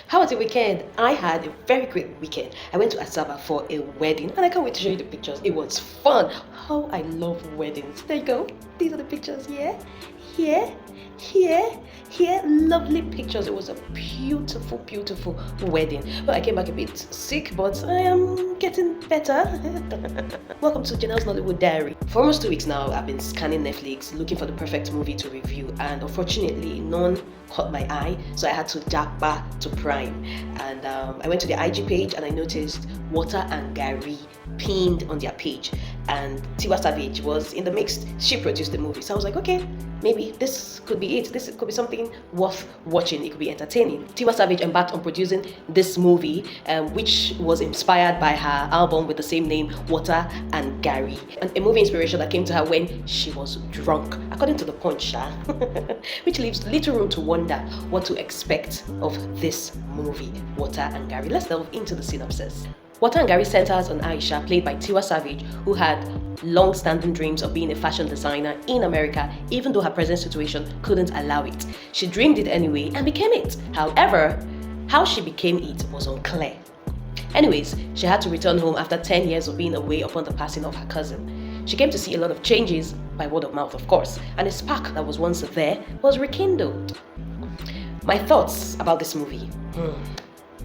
How was the weekend? I had a very great weekend. I went to Asaba for a wedding and I can't wait to show you the pictures. It was fun. How I love weddings. There you go. These are the pictures. Yeah, here, here, here. Lovely pictures. It was a beautiful, beautiful wedding. Well, I came back a bit sick, but I am getting better. Welcome to Janelle's Nollywood Diary. For almost 2 weeks now, I've been scanning Netflix looking for the perfect movie to review, and unfortunately, none caught my eye, so I had to jack back to Prime. And I went to the IG page and I noticed Water and Garri pinned on their page, and Tiwa Savage was in the mix. She produced the movie, so I was like, okay, maybe this could be it. This could be something worth watching. It could be entertaining. Tiwa Savage embarked on producing this movie, which was inspired by her album with the same name, Water and Garri, and a movie inspiration that came to her when she was drunk, according to the Punch, which leaves little room to wonder what to expect of this movie, Water and Garri. Let's delve into the synopsis. Water and Garri centers on Aisha, played by Tiwa Savage, who had long-standing dreams of being a fashion designer in America, even though her present situation couldn't allow it. She dreamed it anyway and became it. However, how she became it was unclear. Anyways, she had to return home after 10 years of being away upon the passing of her cousin. She came to see a lot of changes, by word of mouth of course, and a spark that was once there was rekindled. My thoughts about this movie.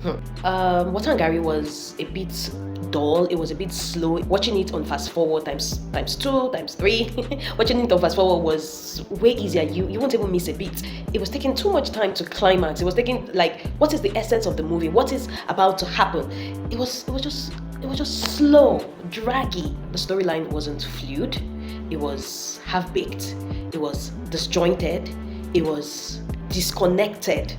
Water and Garri was a bit dull. It was a bit slow. Watching it on fast forward times 2, times 3. Watching it on fast forward was way easier. You won't even miss a beat. It was taking too much time to climax. It was taking, like, what is the essence of the movie? What is about to happen? It was just slow, draggy. The storyline wasn't fluid. It was half-baked. It was disjointed. It was disconnected.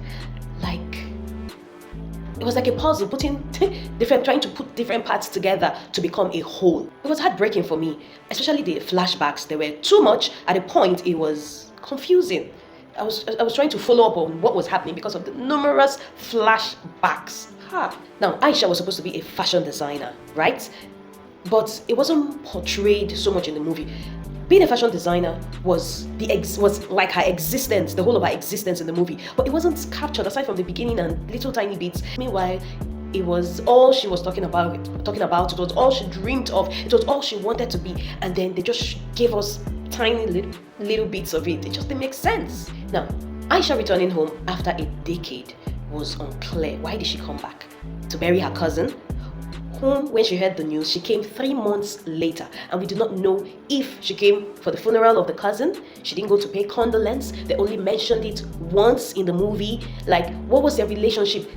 It was like a puzzle, trying to put different parts together to become a whole. It was heartbreaking for me, especially the flashbacks. They were too much. At a point, it was confusing. I was trying to follow up on what was happening because of the numerous flashbacks. Now, Aisha was supposed to be a fashion designer, right? But it wasn't portrayed so much in the movie. Being a fashion designer was like her existence, the whole of her existence in the movie. But it wasn't captured aside from the beginning and little tiny bits. Meanwhile, it was all she was talking about. It was all she dreamed of. It was all she wanted to be. And then they just gave us tiny little bits of it. It just didn't make sense. Now, Aisha returning home after a decade was unclear. Why did she come back? To bury her cousin? Home when she heard the news. She came 3 months later, and we do not know if she came for the funeral of the cousin. She didn't go to pay condolence. They only mentioned it once in the movie. Like, what was their relationship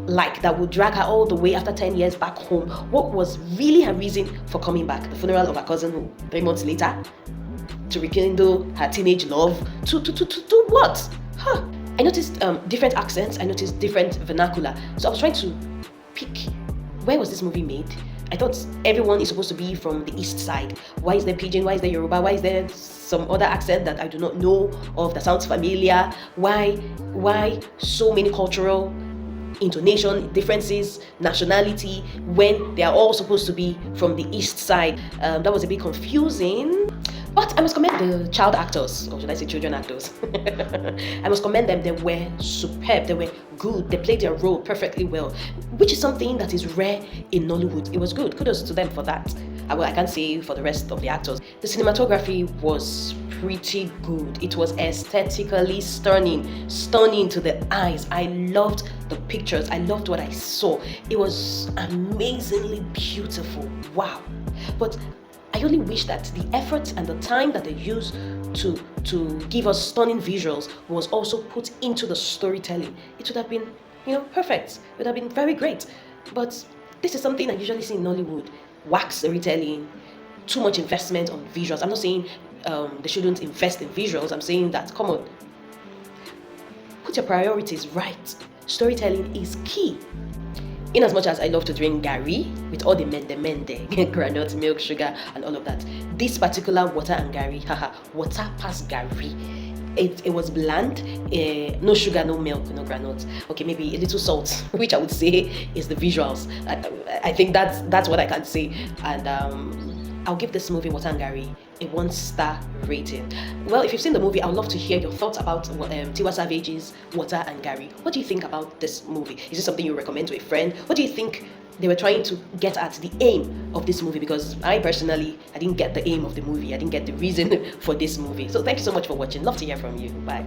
like that would drag her all the way after 10 years back home? What was really her reason for coming back? The funeral of her cousin 3 months later? To rekindle her teenage love? To what? I noticed different accents. I noticed different vernacular. So I was trying to pick, where was this movie made? I thought everyone is supposed to be from the east side. Why is there Pidgin? Why is there Yoruba? Why is there some other accent that I do not know of that sounds familiar? Why so many cultural intonation differences, nationality, when they are all supposed to be from the east side? That was a bit confusing. But I must commend the child actors, or should I say children actors. I must commend them. They were superb. They were good. They played their role perfectly well, which is something that is rare in Nollywood. It was good. Kudos to them for that. I can't say for the rest of the actors. The cinematography was pretty good. It was aesthetically stunning to the eyes. I loved the pictures. I loved what I saw. It was amazingly beautiful. Wow. But I only wish that the effort and the time that they used to give us stunning visuals was also put into the storytelling. It would have been, perfect. It would have been very great. But this is something I usually see in Nollywood. Wax storytelling, too much investment on visuals. I'm not saying they shouldn't invest in visuals. I'm saying that, come on, put your priorities right. Storytelling is key. In as much as I love to drink Garri with all the mende, granite, milk, sugar, and all of that, this particular Water and Garri, water past Garri, it was bland, no sugar, no milk, no granite. Okay, maybe a little salt, which I would say is the visuals. I think that's what I can say. And I'll give this movie Water and Garri a 1-star rating. Well, if you've seen the movie, I would love to hear your thoughts about Tiwa Savage's Water and Garri. What do you think about this movie? Is it something you recommend to a friend? What do you think they were trying to get at, the aim of this movie? Because I personally, I didn't get the aim of the movie. I didn't get the reason for this movie. So thank you so much for watching. Love to hear from you. Bye.